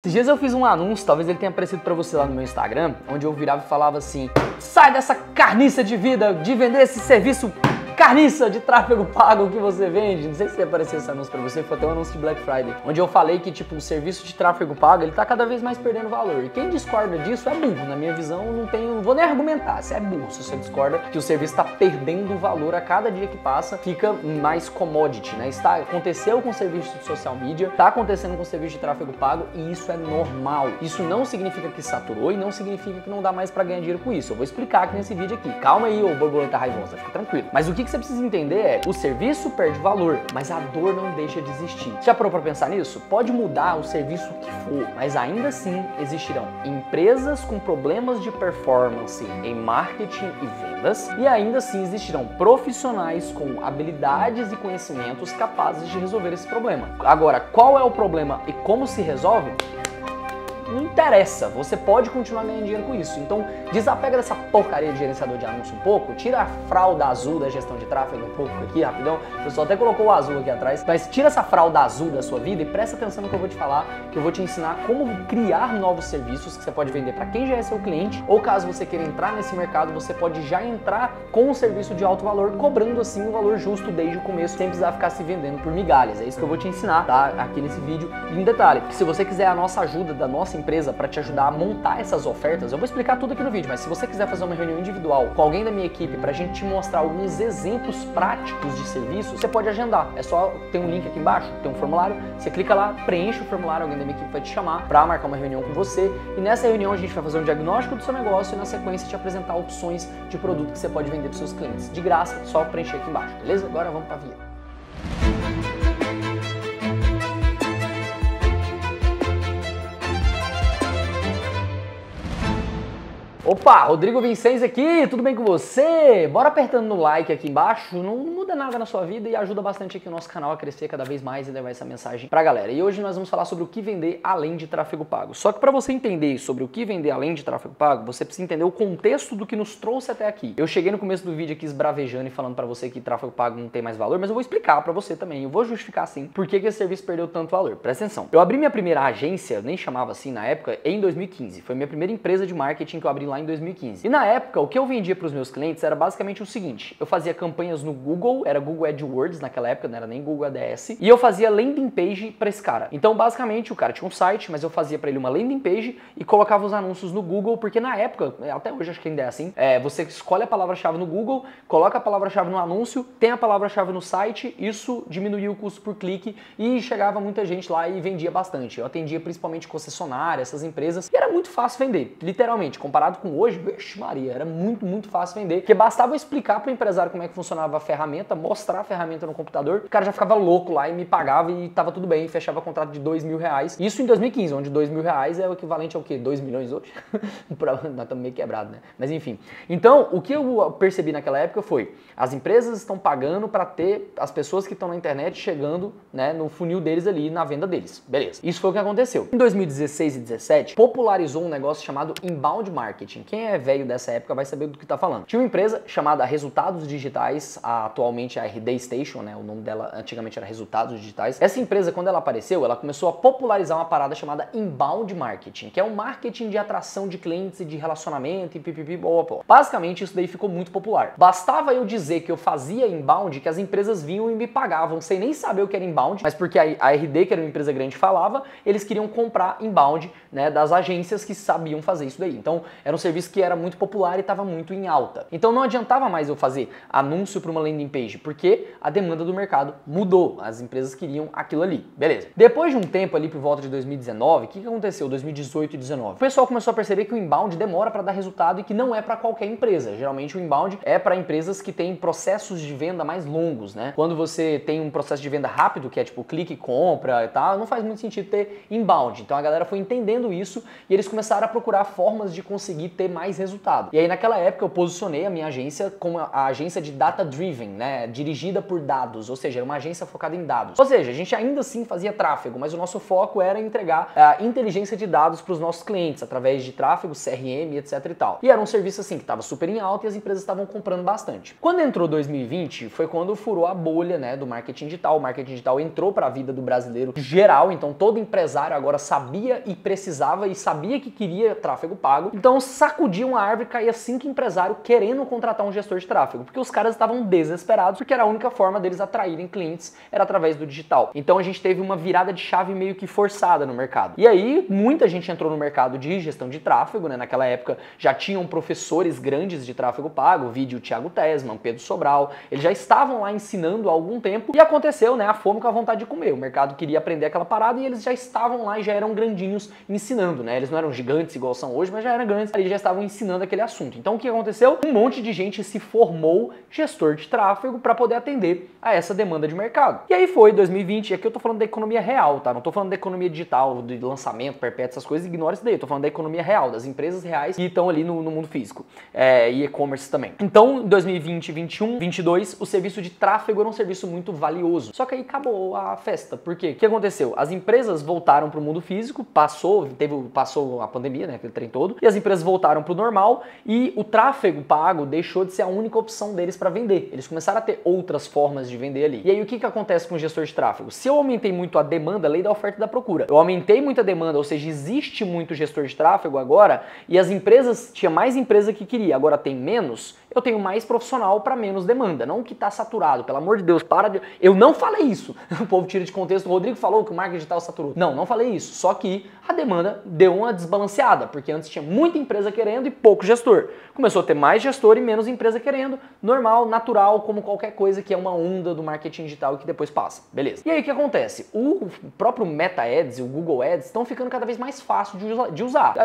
Esses dias eu fiz um anúncio, talvez ele tenha aparecido pra você lá no meu Instagram, onde eu virava e falava assim: sai dessa carniça de vida de vender esse serviço carniça de tráfego pago que você vende. Não sei se apareceu esse anúncio pra você, foi até um anúncio de Black Friday, onde eu falei que tipo, o serviço de tráfego pago, ele tá cada vez mais perdendo valor. E quem discorda disso é burro. Na minha visão, não vou nem argumentar, você é burro se você discorda que o serviço tá perdendo valor a cada dia que passa, fica mais commodity, né? Aconteceu com o serviço de social media, tá acontecendo com o serviço de tráfego pago e isso é normal. Isso não significa que saturou e não significa que não dá mais pra ganhar dinheiro com isso. Eu vou explicar aqui nesse vídeo aqui. Calma aí, ô borboleta raivosa, fica tranquilo. Mas o que você precisa entender é, o serviço perde valor, mas a dor não deixa de existir. Já parou pra pensar nisso? Pode mudar o serviço que for, mas ainda assim existirão empresas com problemas de performance em marketing e vendas, e ainda assim existirão profissionais com habilidades e conhecimentos capazes de resolver esse problema. Agora, qual é o problema e como se resolve? Não interessa, você pode continuar ganhando dinheiro com isso. Então, desapega dessa porcaria de gerenciador de anúncio um pouco, tira a fralda azul da gestão de tráfego um pouco aqui, rapidão. O pessoal até colocou o azul aqui atrás, mas tira essa fralda azul da sua vida e presta atenção no que eu vou te falar, que eu vou te ensinar como criar novos serviços que você pode vender para quem já é seu cliente, ou caso você queira entrar nesse mercado, você pode já entrar com um serviço de alto valor, cobrando assim um valor justo desde o começo, sem precisar ficar se vendendo por migalhas. É isso que eu vou te ensinar, tá? Aqui nesse vídeo. E um detalhe, que se você quiser a nossa ajuda da nossa empresa para te ajudar a montar essas ofertas, eu vou explicar tudo aqui no vídeo, mas se você quiser fazer uma reunião individual com alguém da minha equipe pra gente te mostrar alguns exemplos práticos de serviços, você pode agendar. É só ter um link aqui embaixo, tem um formulário, você clica lá, preenche o formulário, alguém da minha equipe vai te chamar pra marcar uma reunião com você, e nessa reunião a gente vai fazer um diagnóstico do seu negócio e na sequência te apresentar opções de produto que você pode vender pros seus clientes. De graça, só preencher aqui embaixo, beleza? Agora vamos pra vinheta. Opa, Rodrigo Vincenzi aqui, tudo bem com você? Bora apertando no like aqui embaixo, não muda nada na sua vida e ajuda bastante aqui o nosso canal a crescer cada vez mais e levar essa mensagem pra galera. E hoje nós vamos falar sobre o que vender além de tráfego pago. Só que para você entender sobre o que vender além de tráfego pago, você precisa entender o contexto do que nos trouxe até aqui. Eu cheguei no começo do vídeo aqui esbravejando e falando pra você que tráfego pago não tem mais valor, mas eu vou explicar pra você também, eu vou justificar sim por que esse serviço perdeu tanto valor. Presta atenção. Eu abri minha primeira agência, eu nem chamava assim na época, em 2015. Foi minha primeira empresa de marketing que eu abri lá em 2015. E na época, o que eu vendia para os meus clientes era basicamente o seguinte: eu fazia campanhas no Google, era Google AdWords naquela época, não era nem Google ADS, e eu fazia landing page para esse cara. Então, basicamente, o cara tinha um site, mas eu fazia para ele uma landing page e colocava os anúncios no Google, porque na época, até hoje acho que ainda é assim, você escolhe a palavra-chave no Google, coloca a palavra-chave no anúncio, tem a palavra-chave no site, isso diminuía o custo por clique e chegava muita gente lá e vendia bastante. Eu atendia principalmente concessionárias, essas empresas, e era muito fácil vender, literalmente, comparado com hoje, vixe Maria, era muito fácil vender, porque bastava eu explicar pro empresário como é que funcionava a ferramenta, mostrar a ferramenta no computador, o cara já ficava louco lá e me pagava e tava tudo bem, fechava contrato de R$2.000, isso em 2015, onde R$2.000 é o equivalente ao quê? 2 milhões hoje? Nós estamos meio quebrados, né? Mas enfim, então o que eu percebi naquela época foi, as empresas estão pagando para ter as pessoas que estão na internet chegando, né, no funil deles ali, na venda deles, beleza. Isso foi o que aconteceu. Em 2016 e 2017, popularizou um negócio chamado inbound marketing. Quem é velho dessa época vai saber do que tá falando. Tinha uma empresa chamada Resultados Digitais, atualmente a RD Station, né? O nome dela antigamente era Resultados Digitais. Essa empresa, quando ela apareceu, ela começou a popularizar uma parada chamada inbound marketing, que é um marketing de atração de clientes e de relacionamento e pipipi, boa. Basicamente, isso daí ficou muito popular. Bastava eu dizer que eu fazia inbound, que as empresas vinham e me pagavam, sem nem saber o que era inbound, mas porque a RD, que era uma empresa grande, falava, eles queriam comprar inbound, né, das agências que sabiam fazer isso daí. Então, era um serviço que era muito popular e estava muito em alta. Então não adiantava mais eu fazer anúncio para uma landing page, porque a demanda do mercado mudou. As empresas queriam aquilo ali. Beleza. Depois de um tempo ali por volta de 2019, o que aconteceu? 2018 e 2019. O pessoal começou a perceber que o inbound demora para dar resultado e que não é para qualquer empresa. Geralmente o inbound é para empresas que têm processos de venda mais longos, né? Quando você tem um processo de venda rápido, que é tipo clique e compra e tal, não faz muito sentido ter inbound. Então a galera foi entendendo isso e eles começaram a procurar formas de conseguir conseguir ter mais resultado. E aí naquela época eu posicionei a minha agência como a agência de data driven, né, dirigida por dados, ou seja, era uma agência focada em dados. Ou seja, a gente ainda assim fazia tráfego, mas o nosso foco era entregar a inteligência de dados para os nossos clientes através de tráfego, CRM, etc e tal. E era um serviço assim que estava super em alta e as empresas estavam comprando bastante. Quando entrou 2020, foi quando furou a bolha, né, do marketing digital. O marketing digital entrou para a vida do brasileiro geral, então todo empresário agora sabia e precisava e sabia que queria tráfego pago. Então sacudia uma árvore e caía 5 empresários querendo contratar um gestor de tráfego, porque os caras estavam desesperados, porque era a única forma deles atraírem clientes era através do digital. Então a gente teve uma virada de chave meio que forçada no mercado. E aí muita gente entrou no mercado de gestão de tráfego, né? Naquela época já tinham professores grandes de tráfego pago, vídeo Thiago Tesman, Pedro Sobral, eles já estavam lá ensinando há algum tempo e aconteceu, né, a fome com a vontade de comer. O mercado queria aprender aquela parada e eles já estavam lá e já eram grandinhos ensinando, né? Eles não eram gigantes igual são hoje, mas já eram grandes, eles já estavam ensinando aquele assunto. Então o que aconteceu? Um monte de gente se formou gestor de tráfego para poder atender a essa demanda de mercado. E aí foi 2020, e aqui eu tô falando da economia real, tá? Não tô falando da economia digital, de lançamento perpétuo, essas coisas, ignora isso daí. Eu tô falando da economia real, das empresas reais que estão ali no mundo físico. E e-commerce também. Então, em 2020, 21, 22, o serviço de tráfego era um serviço muito valioso. Só que aí acabou a festa. Por quê? O que aconteceu? As empresas voltaram para o mundo físico, passou a pandemia, né, aquele trem todo, e as empresas voltaram para o normal e o tráfego pago deixou de ser a única opção deles para vender. Eles começaram a ter outras formas de vender ali. E aí o que acontece com o gestor de tráfego? Se eu aumentei muito a demanda, lei da oferta e da procura. Eu aumentei muito a demanda, ou seja, existe muito gestor de tráfego agora e as empresas, tinha mais empresa que queria, agora tem menos, eu tenho mais profissional para menos demanda. Não que tá saturado, pelo amor de Deus, para de... Eu não falei isso. O povo tira de contexto. O Rodrigo falou que o marketing digital saturou. Não falei isso. Só que a demanda deu uma desbalanceada, porque antes tinha muita empresa querendo e pouco gestor. Começou a ter mais gestor e menos empresa querendo. Normal, natural, como qualquer coisa que é uma onda do marketing digital que depois passa. Beleza. E aí o que acontece? O próprio Meta Ads e o Google Ads estão ficando cada vez mais fácil de usar.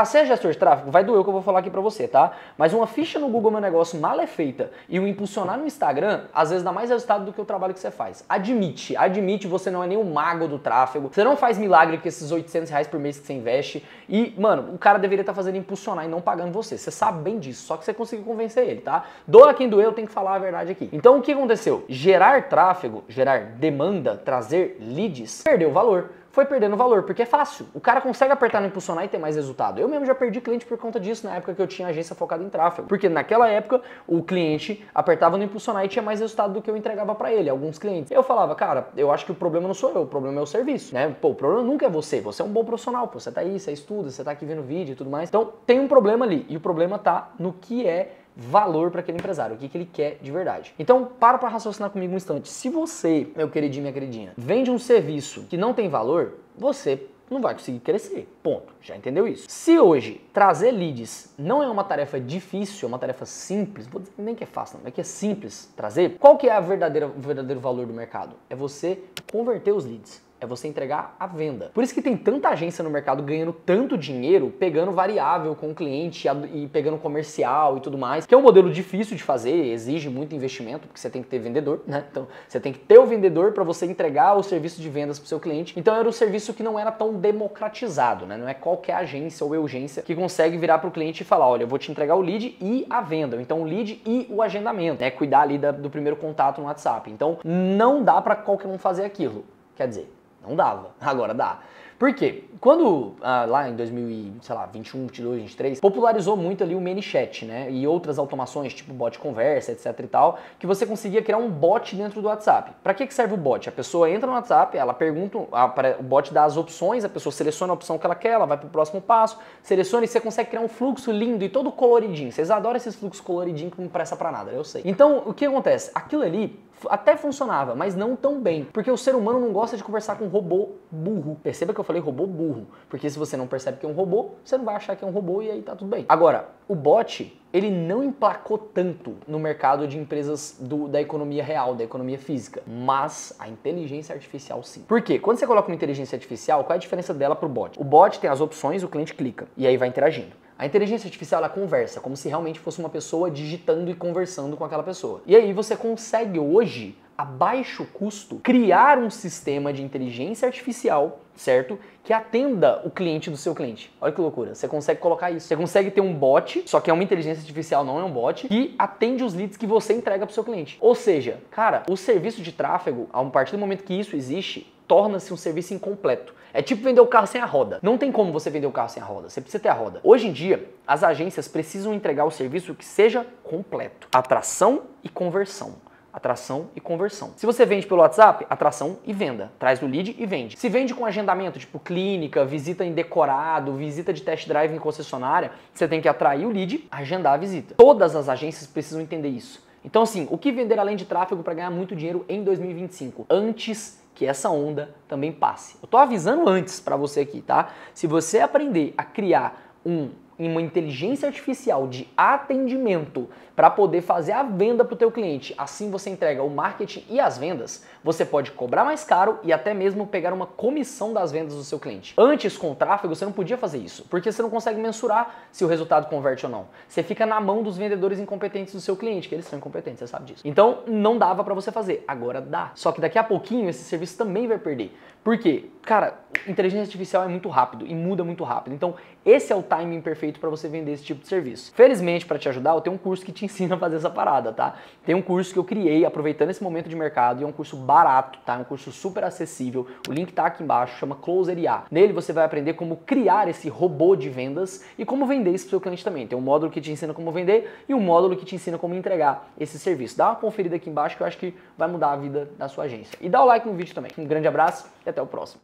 Você é gestor de tráfego? Vai doer o que eu vou falar aqui pra você, tá? Mas uma ficha no Google Meu Negócio mal é feita e o impulsionar no Instagram, às vezes dá mais resultado do que o trabalho que você faz. Admite, você não é nem o mago do tráfego, você não faz milagre com esses R$800 por mês que você investe e, mano, o cara deveria estar fazendo impulsionar e não pagando você. Você sabe bem disso, só que você conseguiu convencer ele, tá? Doa quem doer, eu tenho que falar a verdade aqui. Então o que aconteceu? Gerar tráfego, gerar demanda, trazer leads, perdeu valor. Foi perdendo valor, porque é fácil. O cara consegue apertar no impulsionar e ter mais resultado. Eu mesmo já perdi cliente por conta disso na época que eu tinha agência focada em tráfego. Porque naquela época o cliente apertava no impulsionar e tinha mais resultado do que eu entregava pra ele, alguns clientes. Eu falava, cara, eu acho que o problema não sou eu, o problema é o serviço, né? Pô, o problema nunca é você é um bom profissional, pô, você tá aí, você estuda, você tá aqui vendo vídeo e tudo mais. Então tem um problema ali, e o problema tá no que é valor para aquele empresário, o que ele quer de verdade. Então, para raciocinar comigo um instante. Se você, meu queridinho, minha queridinha, vende um serviço que não tem valor, você não vai conseguir crescer. Ponto. Já entendeu isso? Se hoje trazer leads não é uma tarefa difícil, é uma tarefa simples, vou dizer nem que é fácil, não, é que é simples trazer, qual que é o verdadeiro valor do mercado? É você converter os leads. É você entregar a venda. Por isso que tem tanta agência no mercado ganhando tanto dinheiro, pegando variável com o cliente e pegando comercial e tudo mais, que é um modelo difícil de fazer, exige muito investimento, porque você tem que ter vendedor, né? Então, você tem que ter o vendedor para você entregar o serviço de vendas para o seu cliente. Então, era um serviço que não era tão democratizado, né? Não é qualquer agência ou urgência que consegue virar para o cliente e falar, olha, eu vou te entregar o lead e a venda. Então, o lead e o agendamento, né? Cuidar ali do primeiro contato no WhatsApp. Então, não dá para qualquer um fazer aquilo. Quer dizer, não dava, agora dá. Por quê? Quando lá em 2021, 22, 23, popularizou muito ali o ManyChat, né? E outras automações, tipo bot conversa, etc e tal, que você conseguia criar um bot dentro do WhatsApp. Pra que serve o bot? A pessoa entra no WhatsApp, ela pergunta, o bot dá as opções, a pessoa seleciona a opção que ela quer, ela vai pro próximo passo, seleciona e você consegue criar um fluxo lindo e todo coloridinho. Vocês adoram esses fluxos coloridinhos que não presta pra nada, eu sei. Então, o que acontece? Aquilo ali até funcionava, mas não tão bem, porque o ser humano não gosta de conversar com um robô burro. Perceba que eu falei robô burro, porque se você não percebe que é um robô, você não vai achar que é um robô e aí tá tudo bem. Agora, o bot, ele não emplacou tanto no mercado de empresas da economia real, da economia física, mas a inteligência artificial sim. Por quê? Quando você coloca uma inteligência artificial, qual é a diferença dela pro bot? O bot tem as opções, o cliente clica e aí vai interagindo. A inteligência artificial, ela conversa, como se realmente fosse uma pessoa digitando e conversando com aquela pessoa. E aí você consegue hoje a baixo custo, criar um sistema de inteligência artificial, certo? Que atenda o cliente do seu cliente. Olha que loucura, você consegue colocar isso. Você consegue ter um bot, só que é uma inteligência artificial, não é um bot, que atende os leads que você entrega para o seu cliente. Ou seja, cara, o serviço de tráfego, a partir do momento que isso existe, torna-se um serviço incompleto. É tipo vender o carro sem a roda. Não tem como você vender o carro sem a roda, você precisa ter a roda. Hoje em dia, as agências precisam entregar o serviço que seja completo. Atração e conversão. Atração e conversão. Se você vende pelo WhatsApp, atração e venda. Traz o lead e vende. Se vende com agendamento, tipo clínica, visita em decorado, visita de test drive em concessionária, você tem que atrair o lead, agendar a visita. Todas as agências precisam entender isso. Então assim, o que vender além de tráfego para ganhar muito dinheiro em 2025? Antes que essa onda também passe. Eu tô avisando antes para você aqui, tá? Se você aprender a criar uma inteligência artificial de atendimento para poder fazer a venda para o teu cliente, assim você entrega o marketing e as vendas, você pode cobrar mais caro e até mesmo pegar uma comissão das vendas do seu cliente. Antes, com o tráfego, você não podia fazer isso, porque você não consegue mensurar se o resultado converte ou não. Você fica na mão dos vendedores incompetentes do seu cliente, que eles são incompetentes, você sabe disso. Então, não dava para você fazer, agora dá. Só que daqui a pouquinho esse serviço também vai perder. Por quê? Cara, inteligência artificial é muito rápido e muda muito rápido. Então, esse é o timing perfeito para você vender esse tipo de serviço. Felizmente, para te ajudar, eu tenho um curso que te ensina a fazer essa parada, tá? Tem um curso que eu criei aproveitando esse momento de mercado e é um curso barato, tá? É um curso super acessível. O link tá aqui embaixo, chama Closer IA. Nele você vai aprender como criar esse robô de vendas e como vender isso pro seu cliente também. Tem um módulo que te ensina como vender e um módulo que te ensina como entregar esse serviço. Dá uma conferida aqui embaixo que eu acho que vai mudar a vida da sua agência. E dá o like no vídeo também. Um grande abraço e até o próximo.